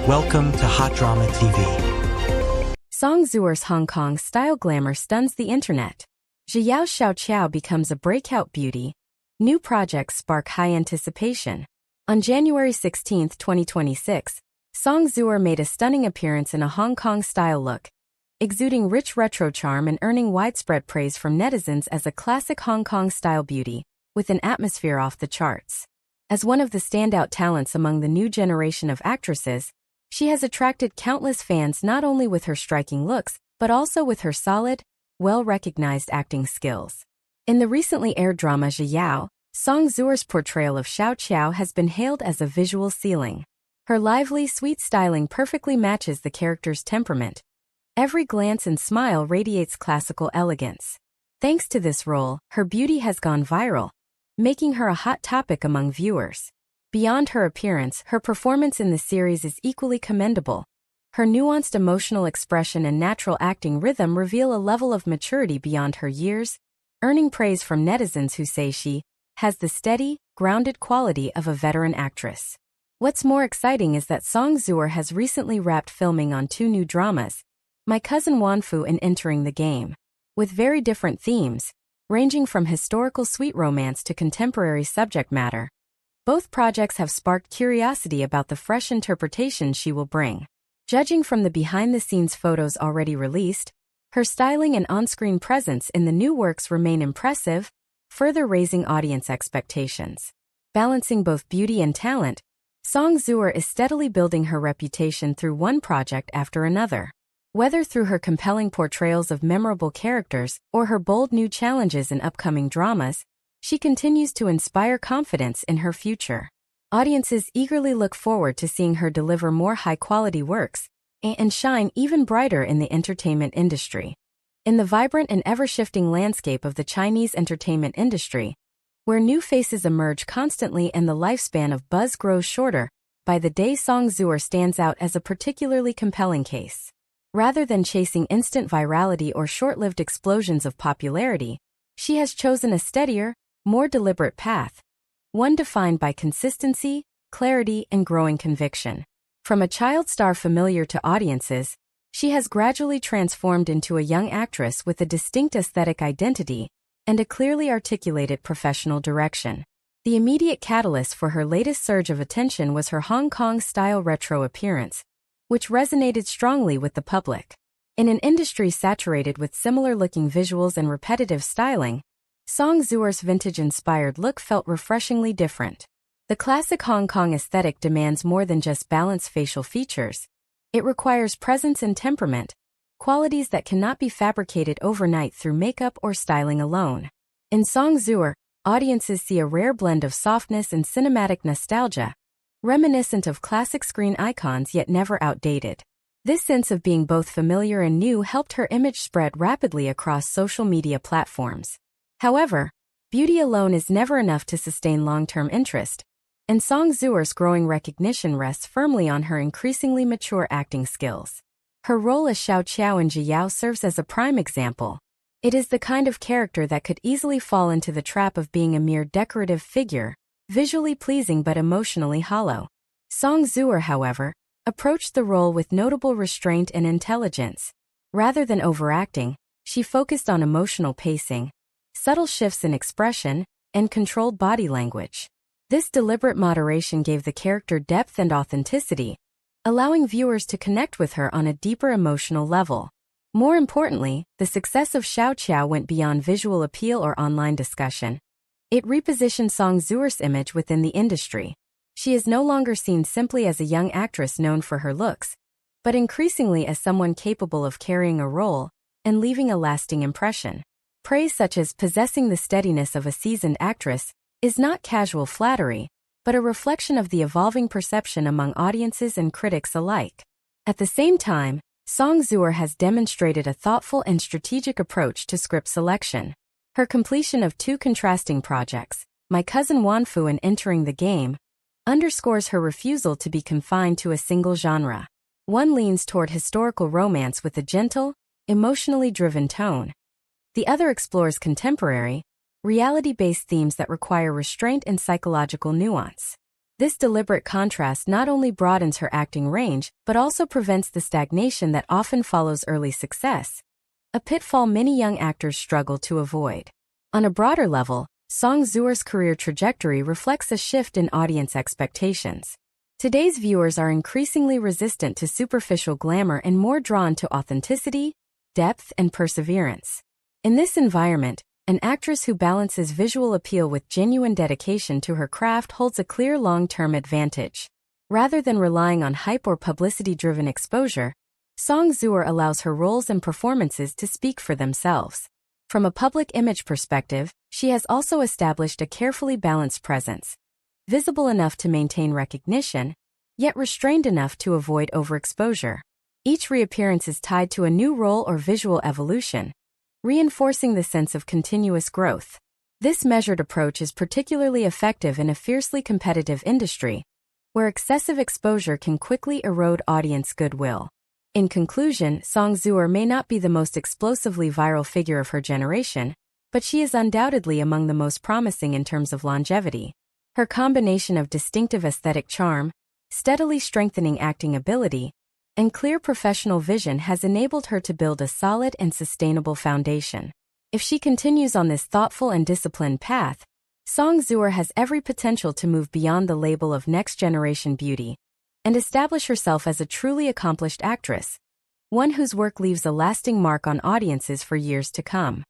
Welcome to Hot Drama TV. Song Zuer's Hong Kong style glamour stuns the internet. Zhe Yao Xiao Qiao becomes a breakout beauty. New projects spark high anticipation. On January 16, 2026, Song Zuer made a stunning appearance in a Hong Kong style look, exuding rich retro charm and earning widespread praise from netizens as a classic Hong Kong style beauty, with an atmosphere off the charts. As one of the standout talents among the new generation of actresses, she has attracted countless fans not only with her striking looks, but also with her solid, well-recognized acting skills. In the recently aired drama Zhe Yao, Song Zuer's portrayal of Xiao Qiao has been hailed as a visual ceiling. Her lively, sweet styling perfectly matches the character's temperament. Every glance and smile radiates classical elegance. Thanks to this role, her beauty has gone viral, making her a hot topic among viewers. Beyond her appearance, her performance in the series is equally commendable. Her nuanced emotional expression and natural acting rhythm reveal a level of maturity beyond her years, earning praise from netizens who say she has the steady, grounded quality of a veteran actress. What's more exciting is that Song Zuer has recently wrapped filming on 2 new dramas, My Cousin Wanfu and Entering the Game, with very different themes, ranging from historical sweet romance to contemporary subject matter. Both projects have sparked curiosity about the fresh interpretation she will bring. Judging from the behind-the-scenes photos already released, her styling and on-screen presence in the new works remain impressive, further raising audience expectations. Balancing both beauty and talent, Song Zuer is steadily building her reputation through one project after another. Whether through her compelling portrayals of memorable characters or her bold new challenges in upcoming dramas, she continues to inspire confidence in her future. Audiences eagerly look forward to seeing her deliver more high-quality works and shine even brighter in the entertainment industry. In the vibrant and ever-shifting landscape of the Chinese entertainment industry, where new faces emerge constantly and the lifespan of buzz grows shorter, by the day Song Zuer stands out as a particularly compelling case. Rather than chasing instant virality or short-lived explosions of popularity, she has chosen a steadier, more deliberate path, one defined by consistency, clarity, and growing conviction. From a child star familiar to audiences, she has gradually transformed into a young actress with a distinct aesthetic identity and a clearly articulated professional direction. The immediate catalyst for her latest surge of attention was her Hong Kong-style retro appearance, which resonated strongly with the public. In an industry saturated with similar-looking visuals and repetitive styling, Song Zuer's vintage-inspired look felt refreshingly different. The classic Hong Kong aesthetic demands more than just balanced facial features. It requires presence and temperament, qualities that cannot be fabricated overnight through makeup or styling alone. In Song Zuer, audiences see a rare blend of softness and cinematic nostalgia, reminiscent of classic screen icons yet never outdated. This sense of being both familiar and new helped her image spread rapidly across social media platforms. However, beauty alone is never enough to sustain long-term interest, and Song Zuer's growing recognition rests firmly on her increasingly mature acting skills. Her role as Xiao Qiao in Zhe Yao serves as a prime example. It is the kind of character that could easily fall into the trap of being a mere decorative figure, visually pleasing but emotionally hollow. Song Zuer, however, approached the role with notable restraint and intelligence. Rather than overacting, she focused on emotional pacing, subtle shifts in expression, and controlled body language. This deliberate moderation gave the character depth and authenticity, allowing viewers to connect with her on a deeper emotional level. More importantly, the success of Xiao Qiao went beyond visual appeal or online discussion. It repositioned Song Zuer's image within the industry. She is no longer seen simply as a young actress known for her looks, but increasingly as someone capable of carrying a role and leaving a lasting impression. Praise such as possessing the steadiness of a seasoned actress is not casual flattery, but a reflection of the evolving perception among audiences and critics alike. At the same time, Song Zuer has demonstrated a thoughtful and strategic approach to script selection. Her completion of 2 contrasting projects, My Cousin Wanfu and Entering the Game, underscores her refusal to be confined to a single genre. One leans toward historical romance with a gentle, emotionally driven tone. The other explores contemporary, reality-based themes that require restraint and psychological nuance. This deliberate contrast not only broadens her acting range but also prevents the stagnation that often follows early success, a pitfall many young actors struggle to avoid. On a broader level, Song Zuer's career trajectory reflects a shift in audience expectations. Today's viewers are increasingly resistant to superficial glamour and more drawn to authenticity, depth, and perseverance. In this environment, an actress who balances visual appeal with genuine dedication to her craft holds a clear long-term advantage. Rather than relying on hype or publicity-driven exposure, Song Zuer allows her roles and performances to speak for themselves. From a public image perspective, she has also established a carefully balanced presence, visible enough to maintain recognition, yet restrained enough to avoid overexposure. Each reappearance is tied to a new role or visual evolution, reinforcing the sense of continuous growth. This measured approach is particularly effective in a fiercely competitive industry, where excessive exposure can quickly erode audience goodwill. In conclusion, Song Zuer may not be the most explosively viral figure of her generation, but she is undoubtedly among the most promising in terms of longevity. Her combination of distinctive aesthetic charm, steadily strengthening acting ability, and clear professional vision has enabled her to build a solid and sustainable foundation. If she continues on this thoughtful and disciplined path, Song Zuer has every potential to move beyond the label of next-generation beauty and establish herself as a truly accomplished actress, one whose work leaves a lasting mark on audiences for years to come.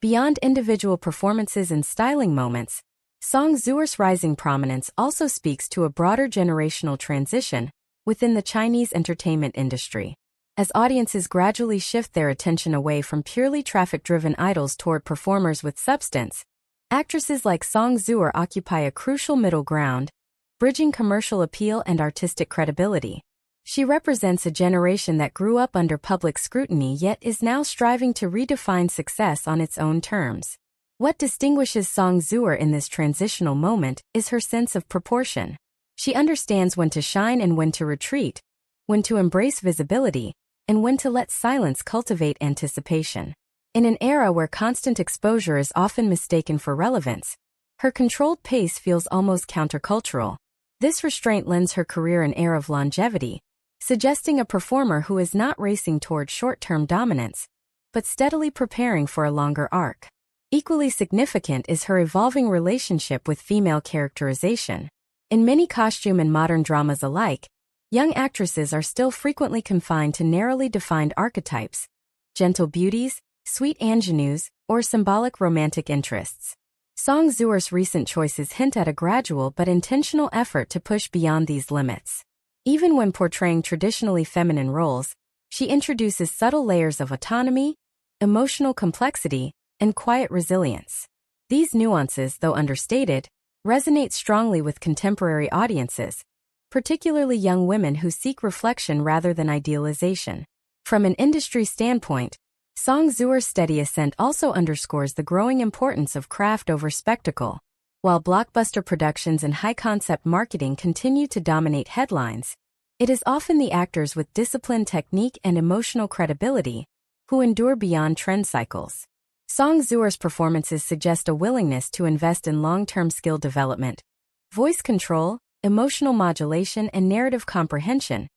Beyond individual performances and styling moments, Song Zuer's rising prominence also speaks to a broader generational transition within the Chinese entertainment industry. As audiences gradually shift their attention away from purely traffic-driven idols toward performers with substance, actresses like Song Zuer occupy a crucial middle ground, bridging commercial appeal and artistic credibility. She represents a generation that grew up under public scrutiny yet is now striving to redefine success on its own terms. What distinguishes Song Zuer in this transitional moment is her sense of proportion. She understands when to shine and when to retreat, when to embrace visibility, and when to let silence cultivate anticipation. In an era where constant exposure is often mistaken for relevance, her controlled pace feels almost countercultural. This restraint lends her career an air of longevity, suggesting a performer who is not racing toward short-term dominance, but steadily preparing for a longer arc. Equally significant is her evolving relationship with female characterization. In many costume and modern dramas alike, young actresses are still frequently confined to narrowly defined archetypes, gentle beauties, sweet ingenues, or symbolic romantic interests. Song Zuer's recent choices hint at a gradual but intentional effort to push beyond these limits. Even when portraying traditionally feminine roles, she introduces subtle layers of autonomy, emotional complexity, and quiet resilience. These nuances, though understated, resonate strongly with contemporary audiences, particularly young women who seek reflection rather than idealization. From an industry standpoint, Song Zuer's steady ascent also underscores the growing importance of craft over spectacle. While blockbuster productions and high-concept marketing continue to dominate headlines, it is often the actors with disciplined technique and emotional credibility who endure beyond trend cycles. Song Zuer's performances suggest a willingness to invest in long-term skill development, voice control, emotional modulation, and narrative comprehension,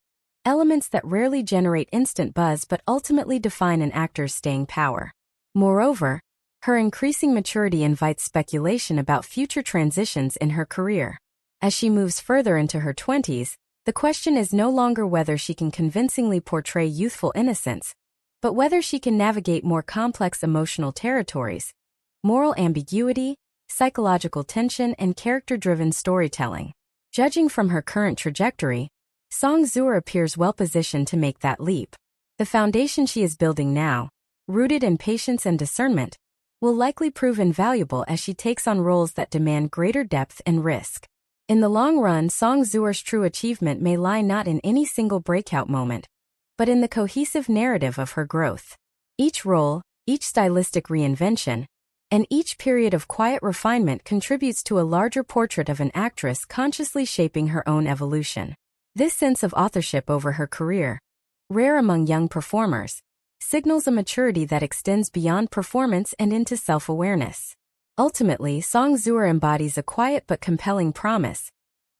elements that rarely generate instant buzz but ultimately define an actor's staying power. Moreover, her increasing maturity invites speculation about future transitions in her career. As she moves further into her 20s, the question is no longer whether she can convincingly portray youthful innocence, but whether she can navigate more complex emotional territories, moral ambiguity, psychological tension, and character-driven storytelling. Judging from her current trajectory, Song Zuer appears well-positioned to make that leap. The foundation she is building now, rooted in patience and discernment, will likely prove invaluable as she takes on roles that demand greater depth and risk. In the long run, Song Zuer's true achievement may lie not in any single breakout moment, but in the cohesive narrative of her growth. Each role, each stylistic reinvention, and each period of quiet refinement contributes to a larger portrait of an actress consciously shaping her own evolution. This sense of authorship over her career, rare among young performers, signals a maturity that extends beyond performance and into self-awareness. Ultimately, Song Zuer embodies a quiet but compelling promise,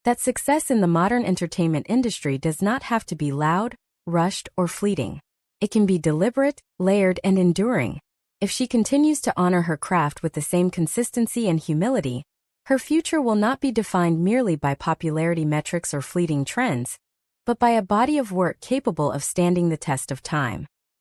that success in the modern entertainment industry does not have to be loud, rushed, or fleeting. It can be deliberate, layered, and enduring. If she continues to honor her craft with the same consistency and humility, her future will not be defined merely by popularity metrics or fleeting trends, but by a body of work capable of standing the test of time.